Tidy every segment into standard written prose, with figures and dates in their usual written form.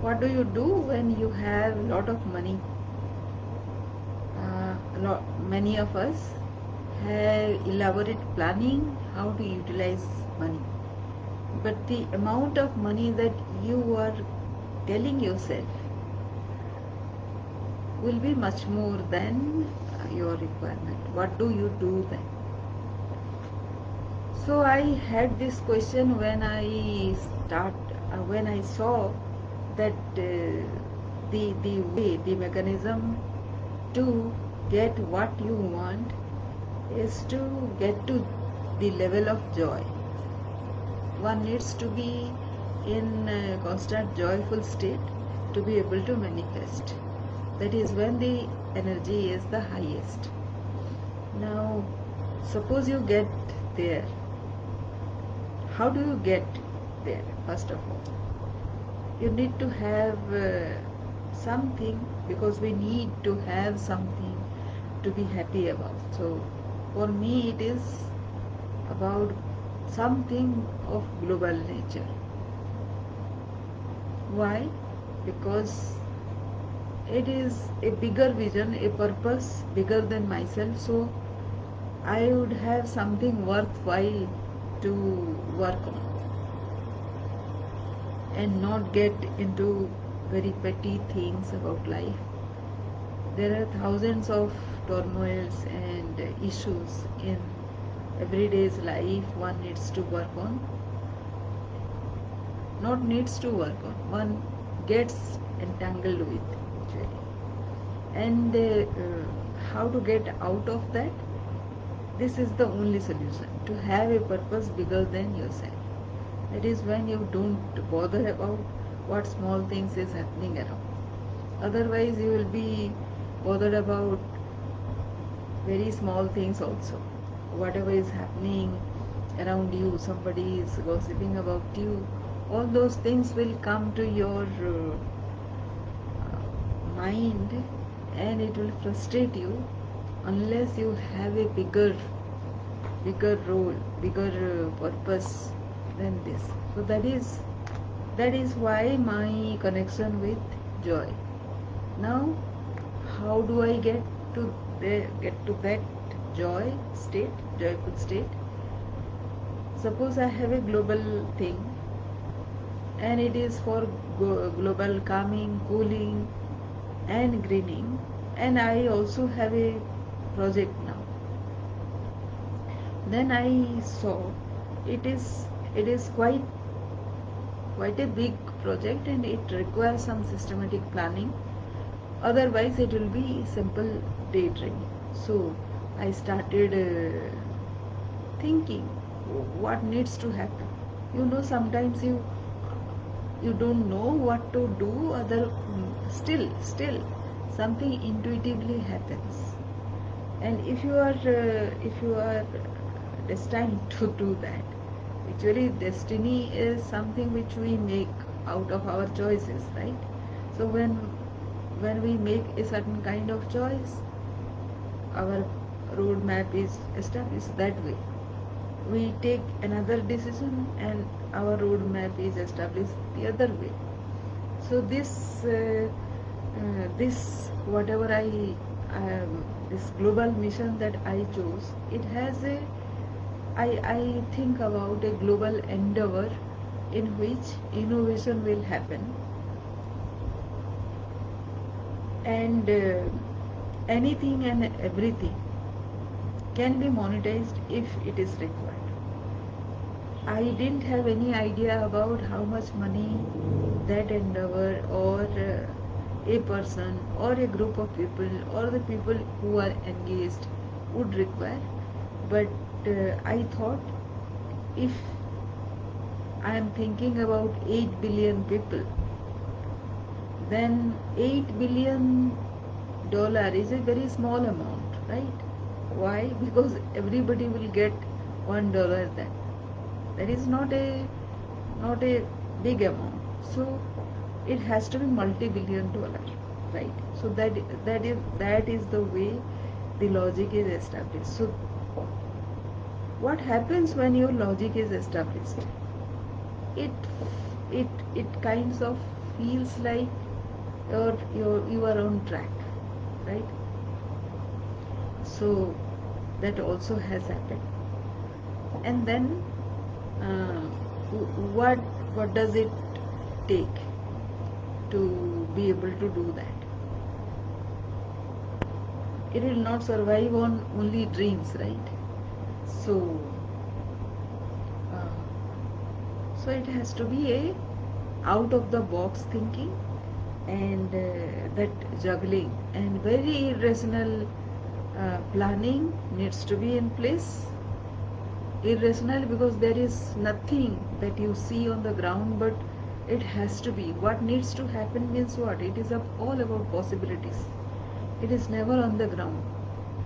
What do you do when you have a lot of money? Many of us have elaborate planning how to utilize money. But the amount of money that you are telling yourself will be much more than your requirement. What do you do then? So I had this question when I saw that the mechanism to get what you want is to get to the level of joy. One needs to be in a constant joyful state to be able to manifest. That is when the energy is the highest. Now, suppose you get there. How do you get there? First of all, you need to have something, because we need to have something to be happy about. So, for me, it is about something of global nature. Why? Because it is a bigger vision, a purpose bigger than myself. So, I would have something worthwhile to work on and not get into very petty things about life. There are thousands of turmoils and issues in everyday's life one needs to work on. Not needs to work on, one gets entangled with actually. And how to get out of that? This is the only solution, to have a purpose bigger than yourself. That is when you don't bother about what small things is happening around. Otherwise you will be bothered about very small things also. Whatever is happening around you, somebody is gossiping about you, all those things will come to your mind and it will frustrate you unless you have a bigger role, bigger purpose than this. So that is why my connection with joy. Now, how do I get to that joyful state? Suppose I have a global thing, and it is for global calming, cooling, and greening, and I also have a project now. Then I saw it is quite a big project and it requires some systematic planning. Otherwise, it will be simple daydreaming. So I started thinking what needs to happen. Sometimes you don't know what to do. Still something intuitively happens. And if you are destined to do that, actually destiny is something which we make out of our choices, right? So when we make a certain kind of choice, our roadmap is established that way. We take another decision and our roadmap is established the other way. So this whatever this global mission that I chose, it has I think about a global endeavor in which innovation will happen, and anything and everything can be monetized if it is required. I didn't have any idea about how much money that endeavor or a person or a group of people or the people who are engaged would require. But I thought, if I am thinking about 8 billion people, then $8 billion is a very small amount, right? Why? Because everybody will get $1 then. That is not a big amount. So it has to be multi-billion dollar, right? So that is the way the logic is established. So what happens when your logic is established? It kinds of feels like you are on track, right? So that also has happened. And then uh, what does it take to be able to do that? It will not survive on only dreams, right? So uh, so it has to be a out of the box thinking, and that juggling and very irrational planning needs to be in place. Irrational because there is nothing that you see on the ground, but it has to be. What needs to happen means what? It is all about possibilities. It is never on the ground.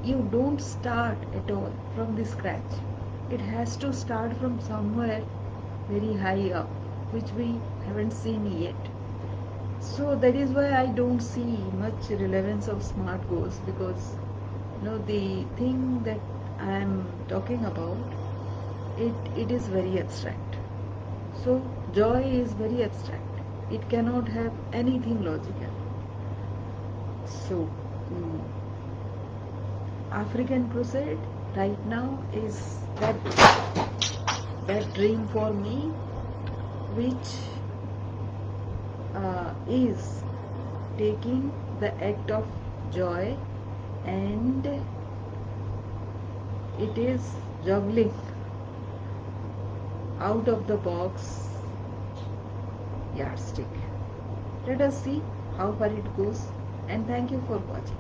You don't start at all from the scratch. It has to start from somewhere very high up, which we haven't seen yet. So that is why I don't see much relevance of SMART goals, because the thing that I am talking about, it is very abstract. So joy is very abstract. It cannot have anything logical. So African Crusade right now is that dream for me, which is taking the act of joy, and it is juggling out of the box yardstick. Let us see how far it goes, and thank you for watching.